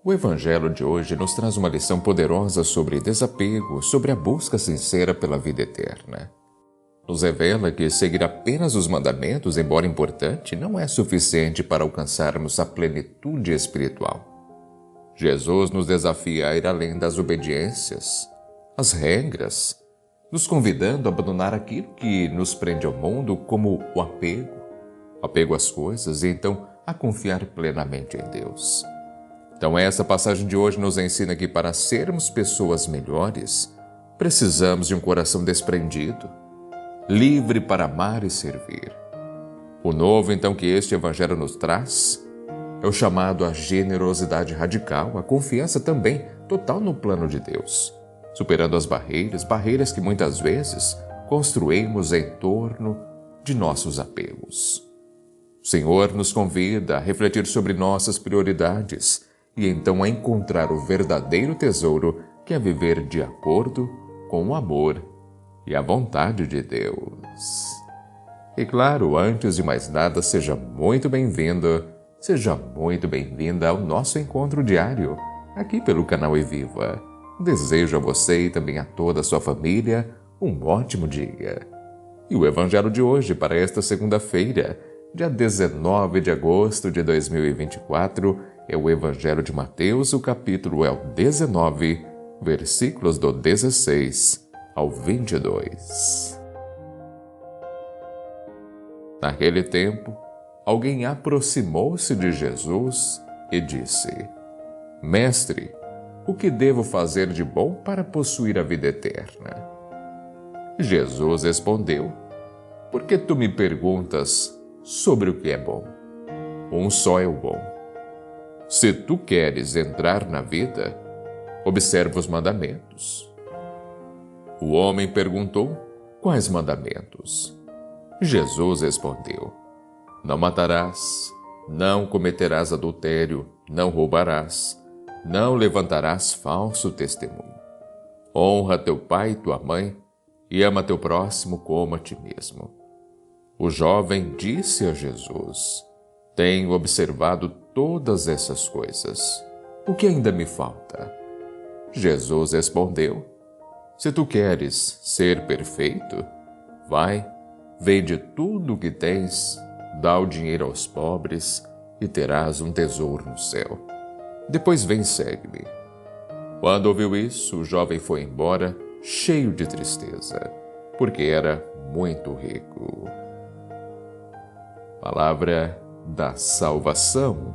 O Evangelho de hoje nos traz uma lição poderosa sobre desapego, sobre a busca sincera pela vida eterna. Nos revela que seguir apenas os mandamentos, embora importante, não é suficiente para alcançarmos a plenitude espiritual. Jesus nos desafia a ir além das obediências, as regras, nos convidando a abandonar aquilo que nos prende ao mundo, como o apego às coisas, e então a confiar plenamente em Deus. Então essa passagem de hoje nos ensina que para sermos pessoas melhores, precisamos de um coração desprendido, livre para amar e servir. O novo, então, que este Evangelho nos traz é o chamado à generosidade radical, a confiança também total no plano de Deus, superando as barreiras que muitas vezes construímos em torno de nossos apegos. O Senhor nos convida a refletir sobre nossas prioridades e então a encontrar o verdadeiro tesouro, que é viver de acordo com o amor e a vontade de Deus. E claro, antes de mais nada, seja muito bem-vindo, seja muito bem-vinda ao nosso encontro diário, aqui pelo canal Eviva. Desejo a você e também a toda a sua família um ótimo dia. E o Evangelho de hoje para esta segunda-feira, dia 19 de agosto de 2024, é o Evangelho de Mateus, o capítulo é o 19, versículos do 16 ao 22. Naquele tempo, alguém aproximou-se de Jesus e disse: Mestre, o que devo fazer de bom para possuir a vida eterna? Jesus respondeu: Por que tu me perguntas sobre o que é bom? Um só é o bom. Se tu queres entrar na vida, observa os mandamentos. O homem perguntou: Quais mandamentos? Jesus respondeu: Não matarás, não cometerás adultério, não roubarás, não levantarás falso testemunho. Honra teu pai e tua mãe e ama teu próximo como a ti mesmo. O jovem disse a Jesus: Tenho observado todas essas coisas. O que ainda me falta? Jesus respondeu: Se tu queres ser perfeito, vai, vende tudo o que tens, dá o dinheiro aos pobres e terás um tesouro no céu. Depois vem e segue-me. Quando ouviu isso, o jovem foi embora, cheio de tristeza, porque era muito rico. Palavra da salvação.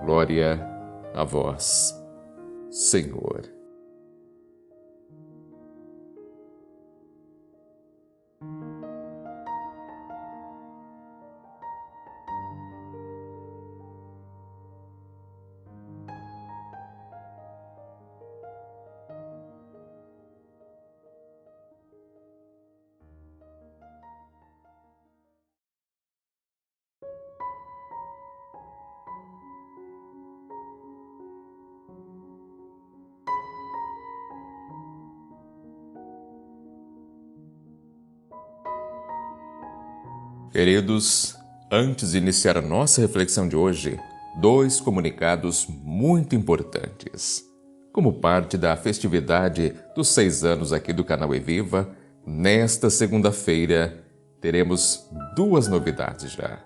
Glória a vós, Senhor. Queridos, antes de iniciar a nossa reflexão de hoje, 2 comunicados muito importantes. Como parte da festividade dos 6 anos aqui do canal Eviva, nesta segunda-feira teremos 2 novidades já.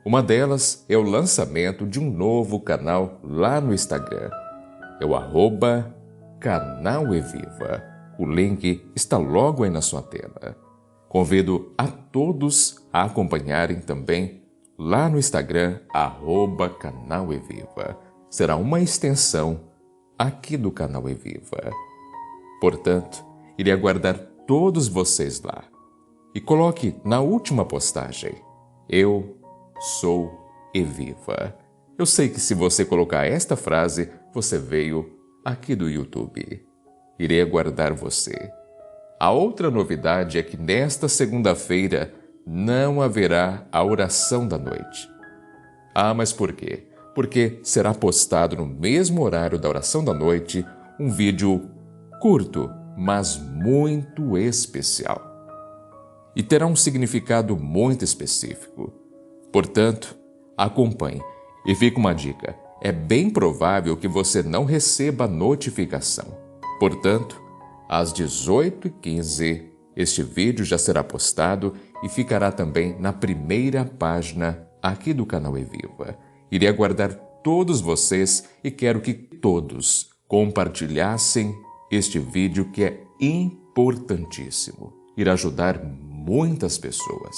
Uma delas é o lançamento de um novo canal lá no Instagram. É o @canal Eviva. O link está logo aí na sua tela. Convido a todos a acompanharem também lá no Instagram, @canal Eviva. Será uma extensão aqui do canal Eviva. Portanto, irei aguardar todos vocês lá. E coloque na última postagem: Eu sou Eviva. Eu sei que se você colocar esta frase, você veio aqui do YouTube. Irei aguardar você. A outra novidade é que nesta segunda-feira não haverá a oração da noite. Mas por quê? Porque será postado no mesmo horário da oração da noite um vídeo curto, mas muito especial. E terá um significado muito específico. Portanto, acompanhe. E fica uma dica: é bem provável que você não receba a notificação. Portanto, às 18h15, este vídeo já será postado e ficará também na primeira página aqui do canal Eviva. Irei aguardar todos vocês e quero que todos compartilhassem este vídeo que é importantíssimo. Irá ajudar muitas pessoas.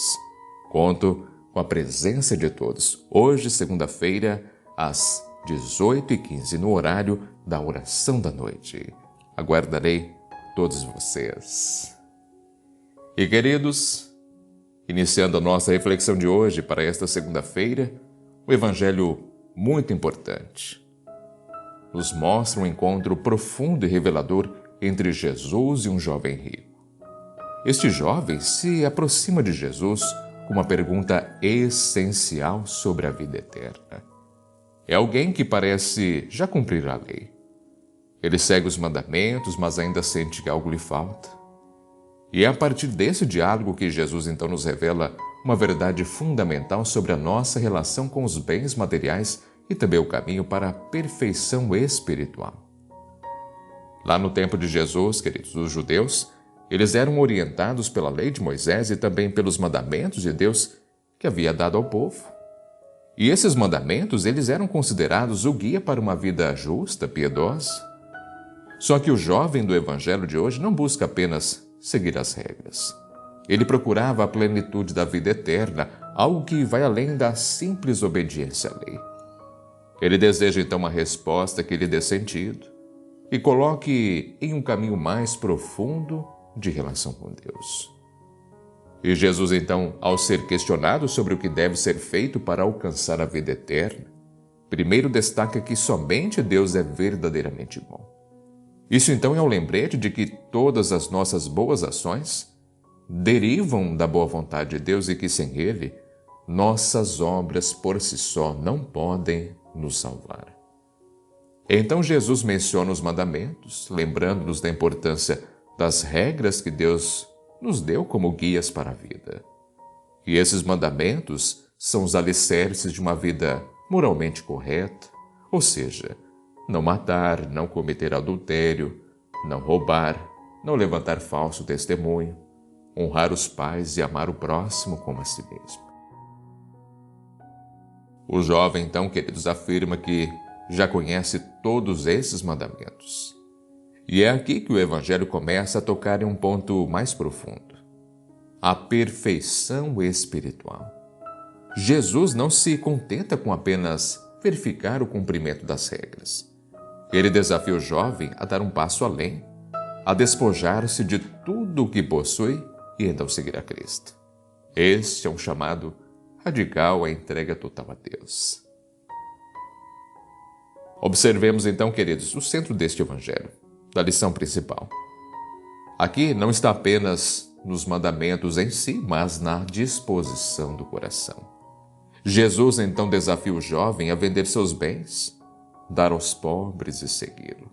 Conto com a presença de todos. Hoje, segunda-feira, às 18h15, no horário da oração da noite. Aguardarei todos vocês. E queridos, iniciando a nossa reflexão de hoje para esta segunda-feira, um evangelho muito importante. Nos mostra um encontro profundo e revelador entre Jesus e um jovem rico. Este jovem se aproxima de Jesus com uma pergunta essencial sobre a vida eterna. É alguém que parece já cumprir a lei. Ele segue os mandamentos, mas ainda sente que algo lhe falta. E é a partir desse diálogo que Jesus então nos revela uma verdade fundamental sobre a nossa relação com os bens materiais e também o caminho para a perfeição espiritual. Lá no tempo de Jesus, queridos, os judeus, eles eram orientados pela lei de Moisés e também pelos mandamentos de Deus que havia dado ao povo. E esses mandamentos, eles eram considerados o guia para uma vida justa, piedosa. Só que o jovem do evangelho de hoje não busca apenas seguir as regras. Ele procurava a plenitude da vida eterna, algo que vai além da simples obediência à lei. Ele deseja então uma resposta que lhe dê sentido e coloque em um caminho mais profundo de relação com Deus. E Jesus então, ao ser questionado sobre o que deve ser feito para alcançar a vida eterna, primeiro destaca que somente Deus é verdadeiramente bom. Isso então é um lembrete de que todas as nossas boas ações derivam da boa vontade de Deus e que sem Ele, nossas obras por si só não podem nos salvar. Então Jesus menciona os mandamentos, lembrando-nos da importância das regras que Deus nos deu como guias para a vida. E esses mandamentos são os alicerces de uma vida moralmente correta, ou seja, não matar, não cometer adultério, não roubar, não levantar falso testemunho, honrar os pais e amar o próximo como a si mesmo. O jovem, então, queridos, afirma que já conhece todos esses mandamentos. E é aqui que o Evangelho começa a tocar em um ponto mais profundo: a perfeição espiritual. Jesus não se contenta com apenas verificar o cumprimento das regras. Ele desafia o jovem a dar um passo além, a despojar-se de tudo o que possui e então seguir a Cristo. Este é um chamado radical à entrega total a Deus. Observemos então, queridos, o centro deste evangelho, da lição principal. Aqui não está apenas nos mandamentos em si, mas na disposição do coração. Jesus então desafia o jovem a vender seus bens, dar aos pobres e segui-lo.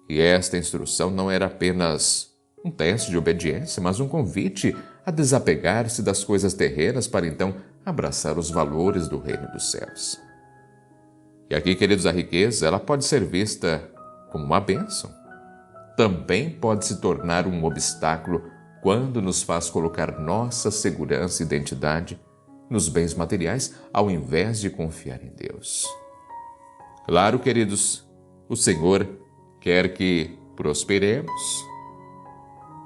E esta instrução não era apenas um teste de obediência, mas um convite a desapegar-se das coisas terrenas para então abraçar os valores do reino dos céus. E aqui, queridos, a riqueza, ela pode ser vista como uma bênção. Também pode se tornar um obstáculo quando nos faz colocar nossa segurança e identidade nos bens materiais ao invés de confiar em Deus. Claro, queridos, o Senhor quer que prosperemos.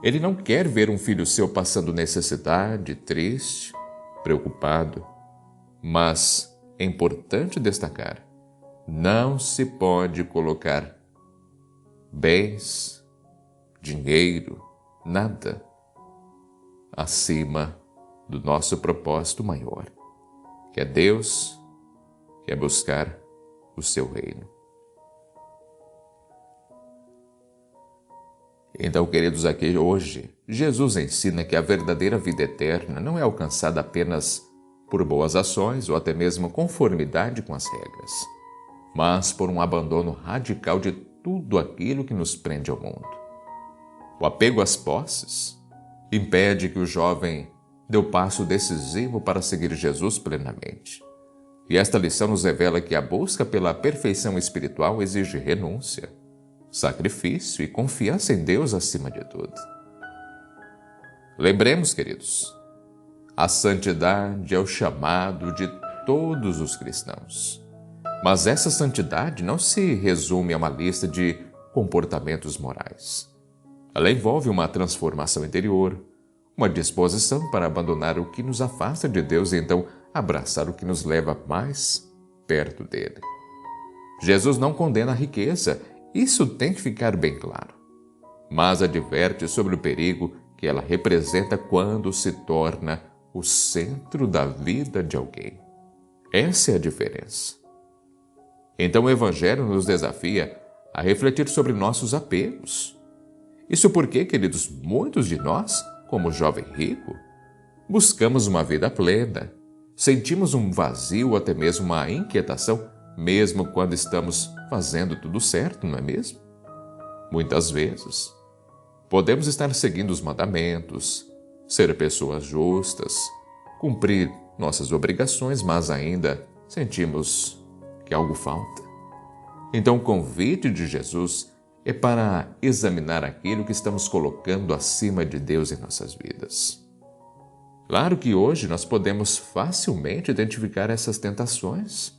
Ele não quer ver um filho seu passando necessidade, triste, preocupado. Mas é importante destacar: não se pode colocar bens, dinheiro, nada acima do nosso propósito maior, que é Deus, que é buscar o seu reino. Então, queridos, aqui hoje, Jesus ensina que a verdadeira vida eterna não é alcançada apenas por boas ações ou até mesmo conformidade com as regras, mas por um abandono radical de tudo aquilo que nos prende ao mundo. O apego às posses impede que o jovem dê o passo decisivo para seguir Jesus plenamente. E esta lição nos revela que a busca pela perfeição espiritual exige renúncia, sacrifício e confiança em Deus acima de tudo. Lembremos, queridos, a santidade é o chamado de todos os cristãos. Mas essa santidade não se resume a uma lista de comportamentos morais. Ela envolve uma transformação interior, uma disposição para abandonar o que nos afasta de Deus e então abraçar o que nos leva mais perto dele. Jesus não condena a riqueza, isso tem que ficar bem claro, mas adverte sobre o perigo que ela representa quando se torna o centro da vida de alguém. Essa é a diferença. Então o Evangelho nos desafia a refletir sobre nossos apegos. Isso porque, queridos, muitos de nós, como o jovem rico, buscamos uma vida plena, sentimos um vazio ou até mesmo uma inquietação, mesmo quando estamos fazendo tudo certo, não é mesmo? Muitas vezes, podemos estar seguindo os mandamentos, ser pessoas justas, cumprir nossas obrigações, mas ainda sentimos que algo falta. Então o convite de Jesus é para examinar aquilo que estamos colocando acima de Deus em nossas vidas. Claro que hoje nós podemos facilmente identificar essas tentações.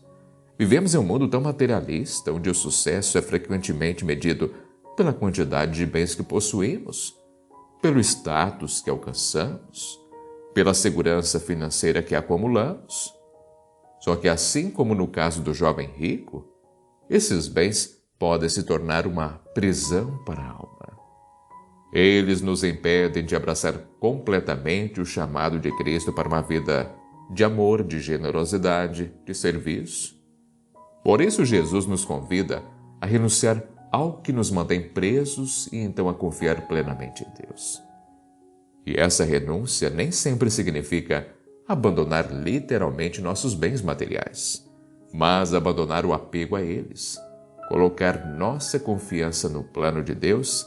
Vivemos em um mundo tão materialista, onde o sucesso é frequentemente medido pela quantidade de bens que possuímos, pelo status que alcançamos, pela segurança financeira que acumulamos. Só que assim como no caso do jovem rico, esses bens podem se tornar uma prisão para a alma. Eles nos impedem de abraçar completamente o chamado de Cristo para uma vida de amor, de generosidade, de serviço. Por isso, Jesus nos convida a renunciar ao que nos mantém presos e então a confiar plenamente em Deus. E essa renúncia nem sempre significa abandonar literalmente nossos bens materiais, mas abandonar o apego a eles, colocar nossa confiança no plano de Deus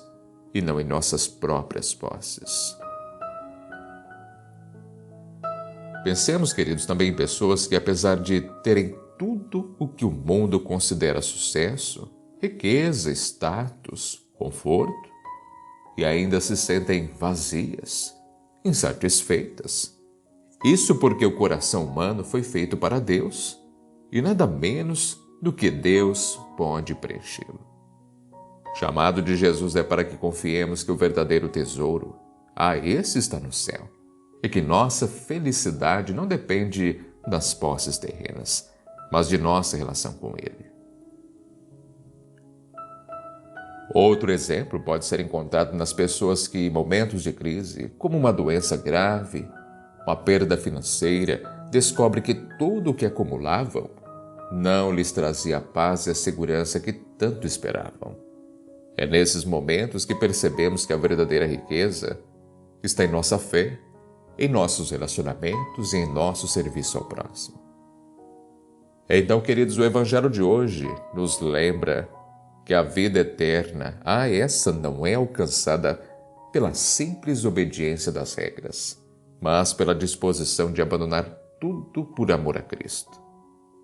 e não em nossas próprias posses. Pensemos, queridos, também em pessoas que, apesar de terem tudo o que o mundo considera sucesso, riqueza, status, conforto, e ainda se sentem vazias, insatisfeitas. Isso porque o coração humano foi feito para Deus, e nada menos do que Deus pode preenchê-lo. O chamado de Jesus é para que confiemos que o verdadeiro tesouro, esse está no céu, e que nossa felicidade não depende das posses terrenas, mas de nossa relação com Ele. Outro exemplo pode ser encontrado nas pessoas que, em momentos de crise, como uma doença grave, uma perda financeira, descobrem que tudo o que acumulavam não lhes trazia a paz e a segurança que tanto esperavam. É nesses momentos que percebemos que a verdadeira riqueza está em nossa fé, em nossos relacionamentos e em nosso serviço ao próximo. Então, queridos, o Evangelho de hoje nos lembra que a vida eterna, essa não é alcançada pela simples obediência das regras, mas pela disposição de abandonar tudo por amor a Cristo.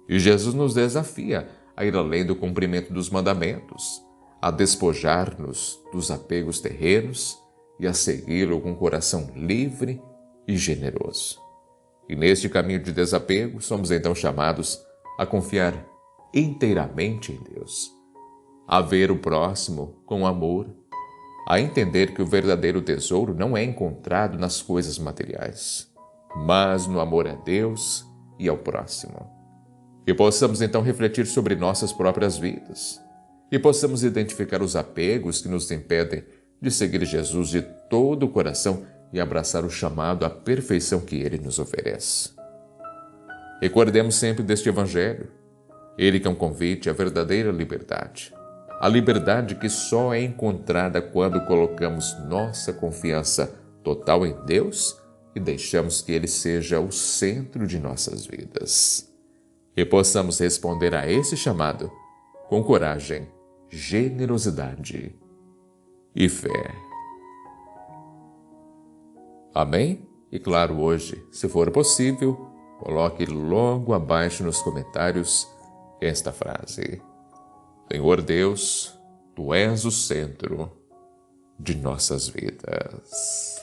E Jesus nos desafia a ir além do cumprimento dos mandamentos, a despojar-nos dos apegos terrenos e a segui-lo com um coração livre e generoso. E neste caminho de desapego, somos então chamados a confiar inteiramente em Deus, a ver o próximo com amor, a entender que o verdadeiro tesouro não é encontrado nas coisas materiais, mas no amor a Deus e ao próximo. E possamos então refletir sobre nossas próprias vidas, e possamos identificar os apegos que nos impedem de seguir Jesus de todo o coração e abraçar o chamado à perfeição que Ele nos oferece. Recordemos sempre deste Evangelho, ele que é um convite à verdadeira liberdade, a liberdade que só é encontrada quando colocamos nossa confiança total em Deus e deixamos que Ele seja o centro de nossas vidas. E possamos responder a esse chamado com coragem, generosidade e fé. Amém? E claro, hoje, se for possível, coloque logo abaixo nos comentários esta frase: Senhor Deus, Tu és o centro de nossas vidas.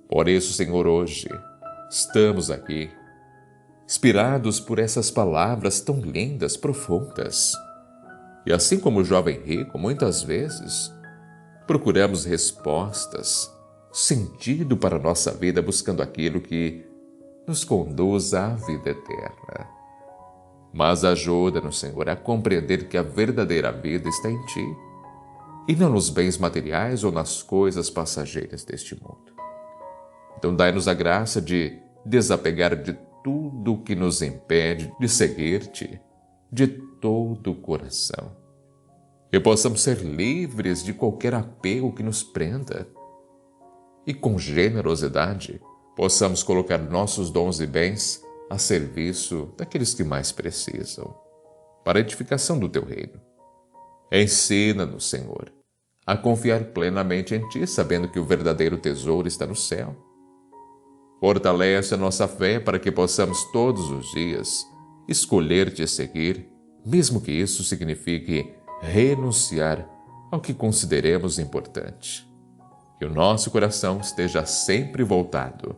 Por isso, Senhor, hoje estamos aqui, inspirados por essas palavras tão lindas, profundas. E assim como o jovem rico, muitas vezes, procuramos respostas, sentido para a nossa vida, buscando aquilo que nos conduz à vida eterna. Mas ajuda-nos, Senhor, a compreender que a verdadeira vida está em Ti, e não nos bens materiais ou nas coisas passageiras deste mundo. Então dai-nos a graça de desapegar de tudo que nos impede de seguir-Te de todo o coração. Que possamos ser livres de qualquer apego que nos prenda e com generosidade possamos colocar nossos dons e bens a serviço daqueles que mais precisam, para a edificação do Teu reino. Ensina-nos, Senhor, a confiar plenamente em Ti, sabendo que o verdadeiro tesouro está no céu. Fortalece a nossa fé para que possamos todos os dias escolher-Te seguir, mesmo que isso signifique renunciar ao que consideremos importante. Que o nosso coração esteja sempre voltado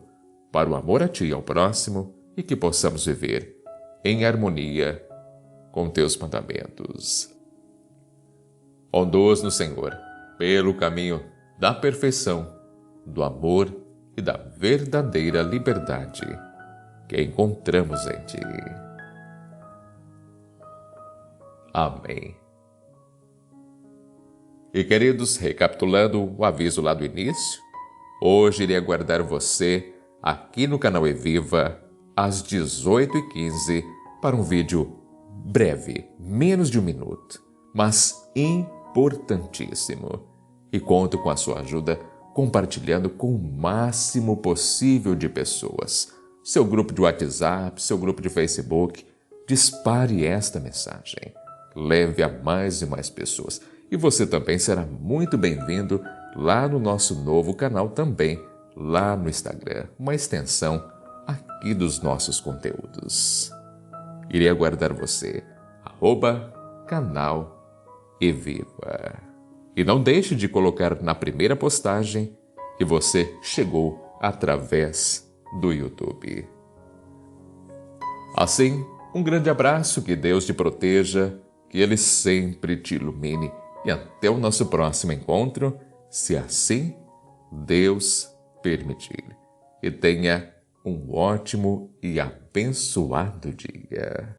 para o amor a Ti e ao próximo e que possamos viver em harmonia com Teus mandamentos. Conduz-nos, Senhor, pelo caminho da perfeição, do amor e da verdadeira liberdade que encontramos em Ti. Amém. E queridos, recapitulando o aviso lá do início, hoje irei aguardar você aqui no canal Eviva às 18h15 para um vídeo breve, menos de 1 minuto, mas importantíssimo. E conto com a sua ajuda compartilhando com o máximo possível de pessoas. Seu grupo de WhatsApp, seu grupo de Facebook, dispare esta mensagem. Leve a mais e mais pessoas. E você também será muito bem-vindo lá no nosso novo canal também, lá no Instagram, uma extensão aqui dos nossos conteúdos. Irei aguardar você, @canal Eviva. E não deixe de colocar na primeira postagem que você chegou através do YouTube. Assim, um grande abraço, que Deus te proteja, que Ele sempre te ilumine e até o nosso próximo encontro, se assim Deus permitir. E tenha um ótimo e abençoado dia.